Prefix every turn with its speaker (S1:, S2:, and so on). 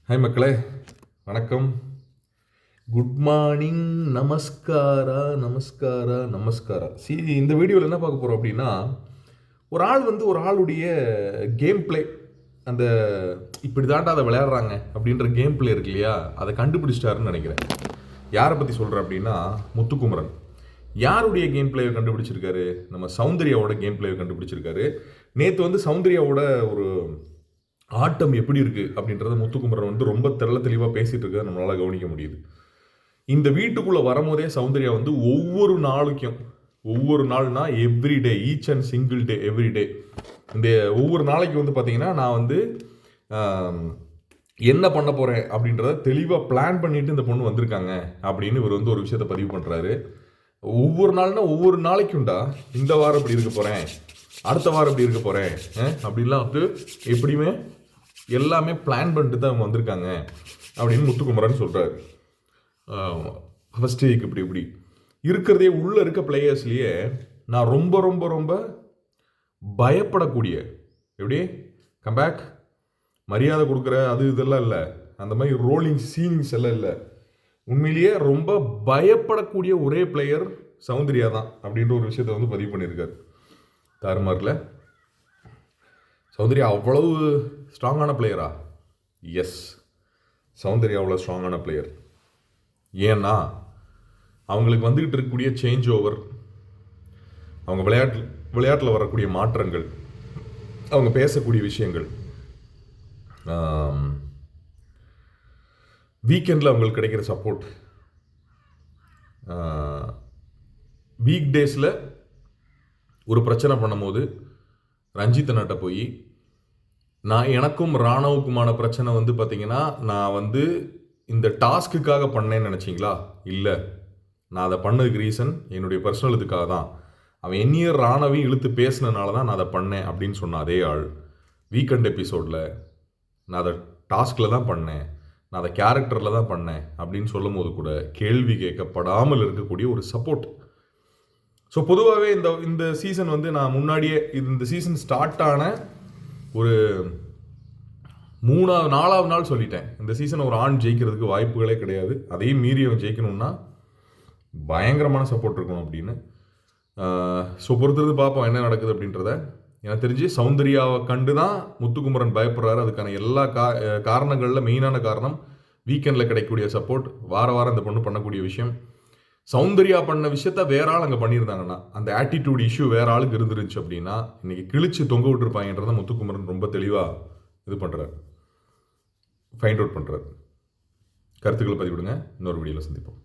S1: Hi மக்களே, வணக்கம், good morning, நமஸ்காரா நமஸ்காரா நமஸ்காரா. இந்த வீடியோவில் என்ன பார்க்க போகிறோம் அப்படின்னா, ஒரு ஆள் ஒரு ஆளுடைய கேம் பிளே, அந்த இப்படி தாண்டா அதை விளையாடுறாங்க அப்படின்ற கேம் பிளே இருக்கு இல்லையா, அதை கண்டுபிடிச்சிட்டாருன்னு நினைக்கிறேன். யாரை பற்றி சொல்கிறேன் அப்படின்னா, முத்துக்குமரன். யாருடைய கேம் பிளேவை கண்டுபிடிச்சிருக்காரு? நம்ம சௌந்தர்யாவோட கேம் பிளேவை கண்டுபிடிச்சிருக்காரு. நேற்று சௌந்தர்யாவோட ஒரு ஆட்டம் எப்படி இருக்குது அப்படின்றத முத்துக்குமரன் ரொம்ப தெளிவாக பேசிகிட்டு இருக்க நம்மளால் கவனிக்க முடியுது. இந்த வீட்டுக்குள்ளே வரும்போதே சௌந்தர்யா ஒவ்வொரு நாள்னா everyday, each and single day, everyday, இந்த ஒவ்வொரு நாளைக்கு பார்த்தீங்கன்னா நான் என்ன பண்ண போகிறேன் அப்படின்றத தெளிவாக பிளான் பண்ணிட்டு இந்த பொண்ணு வந்திருக்காங்க அப்படின்னு இவர் ஒரு விஷயத்தை பதிவு பண்ணுறாரு. ஒவ்வொரு நாள்னா ஒவ்வொரு நாளைக்கும்டா, இந்த வாரம் இப்படி இருக்க போகிறேன், அடுத்த வாரம் இப்படி இருக்க போகிறேன் அப்படின்லாம் எப்படியுமே எல்லாமே பிளான் பண்ணிட்டு தான் அவங்க வந்திருக்காங்க அப்படின்னு முத்துக்குமரன் சொல்கிறாரு. ஃபஸ்ட் வீக் இப்படி இருக்கிறதே உள்ளே இருக்க பிளேயர்ஸ்லேயே நான் ரொம்ப ரொம்ப ரொம்ப பயப்படக்கூடிய, எப்படி கம்பேக் மரியாதை கொடுக்குற அது இதெல்லாம் இல்லை, அந்த மாதிரி ரோலிங் சீனிங்ஸ் எல்லாம் இல்லை, உண்மையிலேயே ரொம்ப பயப்படக்கூடிய ஒரே பிளேயர் சௌந்தர்யா தான் அப்படின்ற ஒரு விஷயத்தை பதிவு பண்ணியிருக்காரு. தாறுமாறில் சௌந்தர்யா அவ்வளவு ஸ்ட்ராங்கான பிளேயரா? எஸ், சௌந்தர்யா அவ்வளோ ஸ்ட்ராங்கான பிளேயர். ஏன்னா அவங்களுக்கு வந்துக்கிட்டு இருக்கக்கூடிய சேஞ்ச் ஓவர், அவங்க விளையாட்டில் வரக்கூடிய மாற்றங்கள், அவங்க பேசக்கூடிய விஷயங்கள், வீக்கெண்டில் அவங்களுக்கு கிடைக்கிற சப்போர்ட், வீக் டேஸில் ஒரு பிரச்சனை பண்ணும்போது ரஞ்சித் அண்ணாட்ட போய் எனக்கும் ராணவுக்குமான பிரச்சனை பார்த்தீங்கன்னா, நான் இந்த டாஸ்க்குக்காக பண்ணேன்னு நினச்சிங்களா? இல்லை, நான் அதை பண்ணதுக்கு ரீசன் என்னுடைய பர்சனல் இதுக்காக தான். அவன் என்னையர் ராணவையும் இழுத்து பேசினனால தான் நான் அதை பண்ணேன் அப்படின்னு சொன்ன அதே ஆள் வீக்கெண்ட் எபிசோடில் நான் அதை டாஸ்கில் தான் பண்ணேன், நான் அதை கேரக்டரில் தான் பண்ணேன் அப்படின்னு சொல்லும் போது கூட கேள்வி கேட்கப்படாமல் இருக்கக்கூடிய ஒரு சப்போர்ட். ஸோ பொதுவாகவே இந்த சீசன் நான் முன்னாடியே இந்த சீசன் ஸ்டார்ட் ஆன ஒரு 4வது நாள் சொல்லிட்டேன், இந்த சீசன் ஒரு ஆண் ஜெயிக்கிறதுக்கு வாய்ப்புகளே கிடையாது, அதையும் மீறி அவன் ஜெயிக்கணும்னா பயங்கரமான சப்போர்ட் இருக்கணும் அப்படின்னு. ஸோ பொறுத்திருந்து பார்ப்போம் என்ன நடக்குது அப்படின்றத. எனக்கு தெரிஞ்சு சௌந்தர்யாவை கண்டு தான் முத்துக்குமரன் பயப்படுறாரு. அதுக்கான எல்லா காரணங்களில் மெயினான காரணம் வீக்கெண்டில் கிடைக்கக்கூடிய சப்போர்ட், வாரம் இந்த பொண்ணு பண்ணக்கூடிய விஷயம். சௌந்தர்யா பண்ண விஷயத்த வேற ஆள் அங்கே பண்ணியிருந்தாங்கன்னா, அந்த ஆட்டிடியூட் இஷ்யூ வேற ஆளுக்கு இருந்துருச்சு அப்படின்னா இன்னைக்கு கிழிச்சு தொங்க விட்டுருப்பாங்கன்றத முத்துக்குமரன் ரொம்ப தெளிவாக இது பண்ணுறாரு, ஃபைண்ட் அவுட் பண்ணுறாரு. கருத்துக்களை பதிவிடுங்க. இன்னொரு வீடியோவில் சந்திப்போம்.